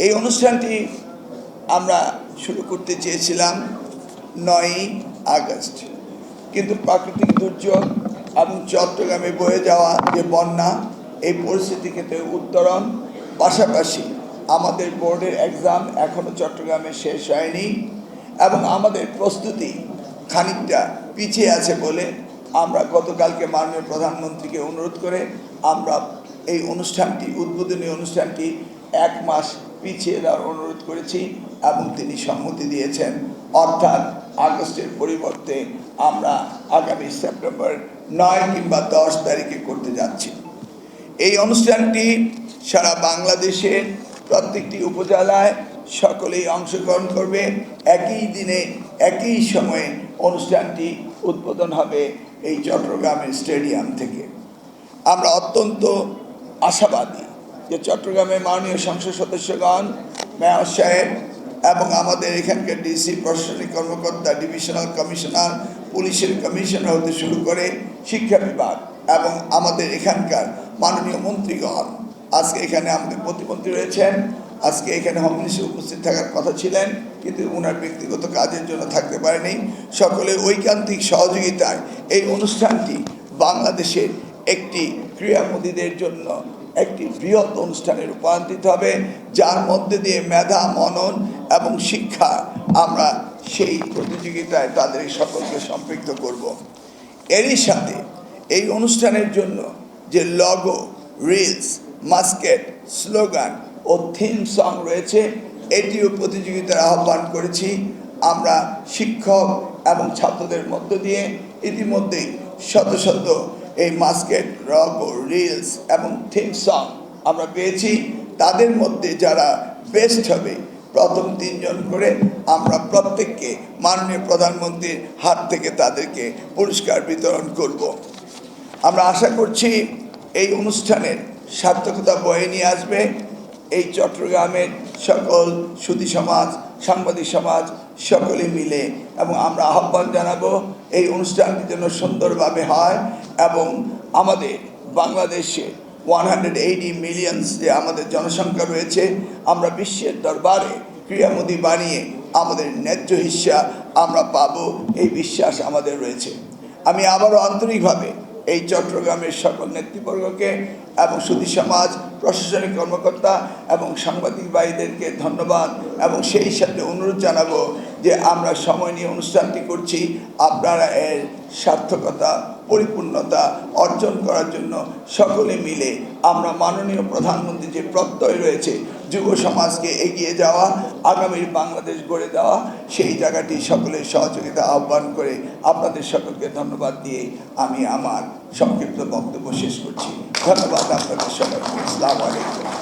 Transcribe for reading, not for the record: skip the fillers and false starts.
এই অনুষ্ঠানটি আমরা শুরু করতে চেয়েছিলাম 9ই আগস্ট, কিন্তু প্রাকৃতিক দুর্যোগ এবং চট্টগ্রামে বয়ে যাওয়া যে বন্যা, এই পরিস্থিতি ক্ষেত্রে উত্তরণ, পাশাপাশি আমাদের বোর্ডের এক্সাম এখনও চট্টগ্রামে শেষ হয়নি এবং আমাদের প্রস্তুতি খানিকটা পিছিয়ে আছে বলে আমরা গতকালকে মাননীয় প্রধানমন্ত্রীকে অনুরোধ করে আমরা এই অনুষ্ঠানটি, উদ্বোধনী অনুষ্ঠানটি 1 মাস পিছিয়ে দেওয়ার অনুরোধ করেছি এবং তিনি সম্মতি দিয়েছেন। অর্থাৎ আগস্টের পরিবর্তে আমরা আগামী সেপ্টেম্বর 9 কিংবা 10 তারিখে করতে যাচ্ছি। এই অনুষ্ঠানটি সারা বাংলাদেশের প্রত্যেকটি উপজেলায় সকলেই অংশগ্রহণ করবে। একই দিনে একই সময়ে অনুষ্ঠানটি উদ্বোধন হবে এই চট্টগ্রামের স্টেডিয়াম থেকে। আমরা অত্যন্ত আশাবাদী যে চট্টগ্রামের মাননীয় সংসদ সদস্যগণ, মেয়র সাহেব এবং আমাদের এখানকার ডিসি, প্রশাসনিক কর্মকর্তা, ডিভিশনাল কমিশনার, পুলিশের কমিশনার হতে শুরু করে শিক্ষা বিভাগ এবং আমাদের এখানকার মাননীয় মন্ত্রীগণ, আজকে এখানে আমাদের প্রতিমন্ত্রী রয়েছেন, আজকে এখানে হোম মিনিস্টার উপস্থিত থাকার কথা ছিলেন কিন্তু ওনার ব্যক্তিগত কাজের জন্য থাকতে পারেনি। সকলের ঐকান্তিক সহযোগিতায় এই অনুষ্ঠানটি বাংলাদেশের একটি ক্রীড়ামোদীদের জন্য একটি বৃহৎ অনুষ্ঠানে রূপান্তরিত হবে, যার মধ্যে দিয়ে মেধা, মনন এবং শিক্ষা আমরা সেই প্রতিযোগিতায় তাদের সকলকে সম্পৃক্ত করব। এরই সাথে এই অনুষ্ঠানের জন্য যে লগো, রিলস, মাস্কেট, স্লোগান ও থিম সং রয়েছে, এটিও প্রতিযোগিতার আহ্বান করেছি। আমরা শিক্ষক এবং ছাত্রদের মধ্য দিয়ে ইতিমধ্যেই শত শত এই মাস্কেট, লগো, রিলস এবং থিম সং আমরা পেয়েছি। তাদের মধ্যে যারা বেস্ট হবে, প্রথম 3 জন করে আমরা প্রত্যেককে মাননীয় প্রধানমন্ত্রীর হাত থেকে তাদেরকে পুরস্কার বিতরণ করব। আমরা আশা করছি এই অনুষ্ঠানের সার্থকতা বয়ে নিয়ে আসবে এই চট্টগ্রামের সকল সুধী সমাজ, সাংবাদিক সমাজ সকলে মিলে, এবং আমরা আহ্বান জানাবো এই অনুষ্ঠানটি যেন সুন্দরভাবে হয় এবং আমাদের বাংলাদেশে 180 মিলিয়ন যে আমাদের জনসংখ্যা রয়েছে, আমরা বিশ্বের দরবারে ক্রীড়ামোদী বানিয়ে আমাদের ন্যায্য হিস্সা আমরা পাবো, এই বিশ্বাস আমাদের রয়েছে। আমি আবারও আন্তরিকভাবে এই চট্টগ্রামের সকল নেতৃবর্গকে এবং সুধী সমাজ, প্রশাসনিক কর্মকর্তা এবং সাংবাদিক ভাইদেরকে ধন্যবাদ এবং সেই সাথে অনুরোধ জানাবো যে আমরা সময় নিয়ে অনুষ্ঠানটি করছি, আপনারা এর সার্থকতা, পরিপূর্ণতা অর্জন করার জন্য সকলে মিলে আমরা মাননীয় প্রধানমন্ত্রী যে প্রত্যয় রয়েছে যুব সমাজকে এগিয়ে যাওয়া, আগামীর বাংলাদেশ গড়ে দেওয়া, সেই জায়গাটি সকলের সহযোগিতা আহ্বান করে আপনাদের সকলকে ধন্যবাদ দিয়ে আমি আমার সংক্ষিপ্ত বক্তব্য শেষ করছি। ধন্যবাদ আপনাদের সবাইকে। আসসালামু আলাইকুম।